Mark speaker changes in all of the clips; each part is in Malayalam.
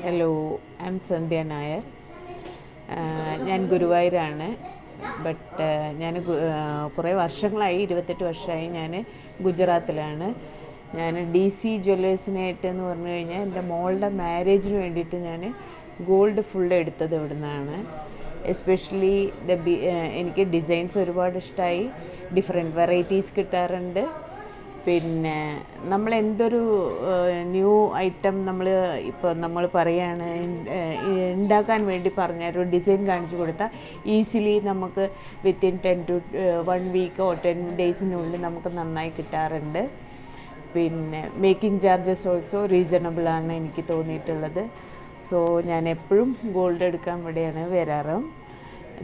Speaker 1: ഹലോ, ഐ എം സന്ധ്യ നായർ. ഞാൻ ഗുരുവായൂരാണ്. ബട്ട് ഞാൻ കുറേ വർഷങ്ങളായി, 28 വർഷമായി ഞാൻ ഗുജറാത്തിലാണ്. ഞാൻ ഡി സി ജ്വല്ലേഴ്സിനായിട്ട് എന്ന് പറഞ്ഞു കഴിഞ്ഞാൽ എൻ്റെ മോളുടെ മാരേജിന് വേണ്ടിയിട്ട് ഞാൻ ഗോൾഡ് ഫുള്ള് എടുത്തത് ഇവിടെ നിന്നാണ്. എസ്പെഷ്യലി എനിക്ക് ഡിസൈൻസ് ഒരുപാട് ഇഷ്ടമായി. ഡിഫറെൻറ്റ് വെറൈറ്റീസ് കിട്ടാറുണ്ട്. പിന്നെ നമ്മൾ എന്തൊരു ന്യൂ ഐറ്റം നമ്മൾ പറയുകയാണ് ഉണ്ടാക്കാൻ വേണ്ടി പറഞ്ഞ ഒരു ഡിസൈൻ കാണിച്ചു കൊടുത്താൽ ഈസിലി നമുക്ക് വിത്തിൻ 10 to 1 വീക്കോ 10 ഡേയ്സിനുള്ളിൽ നമുക്ക് നന്നായി കിട്ടാറുണ്ട്. പിന്നെ മേക്കിംഗ് ചാർജസ് ഓൾസോ റീസണബിളാണ് എനിക്ക് തോന്നിയിട്ടുള്ളത്. സോ ഞാൻ എപ്പോഴും ഗോൾഡ് എടുക്കാൻ ഇവിടെയാണ് വരാറും,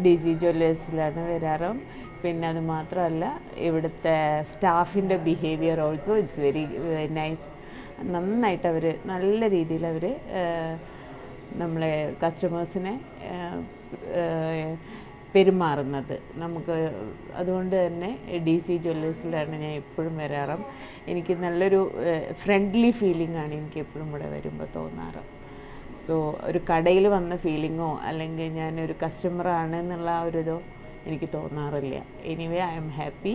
Speaker 1: ഡി സി ജ്വല്ലേഴ്സിലാണ് വരാറും. പിന്നെ അത് മാത്രമല്ല, ഇവിടുത്തെ സ്റ്റാഫിൻ്റെ behaviour also it's very nice. നന്നായിട്ട് അവർ നല്ല രീതിയിൽ നമ്മളെ കസ്റ്റമേഴ്സിനെ പെരുമാറുന്നത് നമുക്ക്. അതുകൊണ്ട് തന്നെ ഡി സി ജ്വല്ലേഴ്സിലാണ് ഞാൻ എപ്പോഴും വരാറും. എനിക്ക് നല്ലൊരു ഫ്രണ്ട്ലി ഫീലിംഗാണ് എനിക്ക് എപ്പോഴും ഇവിടെ വരുമ്പോൾ തോന്നാറ്. സോ ഒരു കടയിൽ വന്ന ഫീലിങ്ങോ അല്ലെങ്കിൽ ഞാനൊരു കസ്റ്റമറാണ് എന്നുള്ള ഒരിതോ എനിക്ക് തോന്നാറില്ല. Anyway I am happy.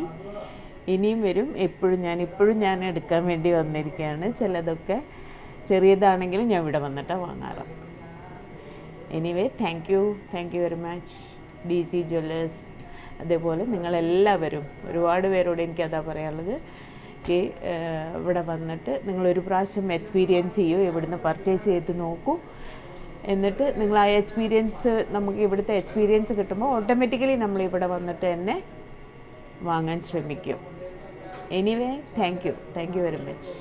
Speaker 1: ഇനിയും വരും. ഇപ്പോഴും ഞാൻ എടുക്കാൻ വേണ്ടി വന്നിരിക്കുകയാണ്. ചിലതൊക്കെ ചെറിയതാണെങ്കിലും ഞാൻ ഇവിടെ വന്നിട്ടാണ് വാങ്ങാറ്. Anyway thank you very much D C jewellers. അതേപോലെ നിങ്ങളെല്ലാവരും, ഒരുപാട് പേരോട് എനിക്കതാ പറയാനുള്ളത്, ഇവിടെ വന്നിട്ട് നിങ്ങളൊരു പ്രാവശ്യം എക്സ്പീരിയൻസ് ചെയ്യൂ, ഇവിടുന്ന് പർച്ചേസ് ചെയ്ത് നോക്കൂ. എന്നിട്ട് നിങ്ങൾ ആ നമുക്ക് ഇവിടുത്തെ എക്സ്പീരിയൻസ് കിട്ടുമ്പോൾ ഓട്ടോമാറ്റിക്കലി നമ്മളിവിടെ വന്നിട്ട് തന്നെ വാങ്ങാൻ ശ്രമിക്കും. Anyway thank you very much.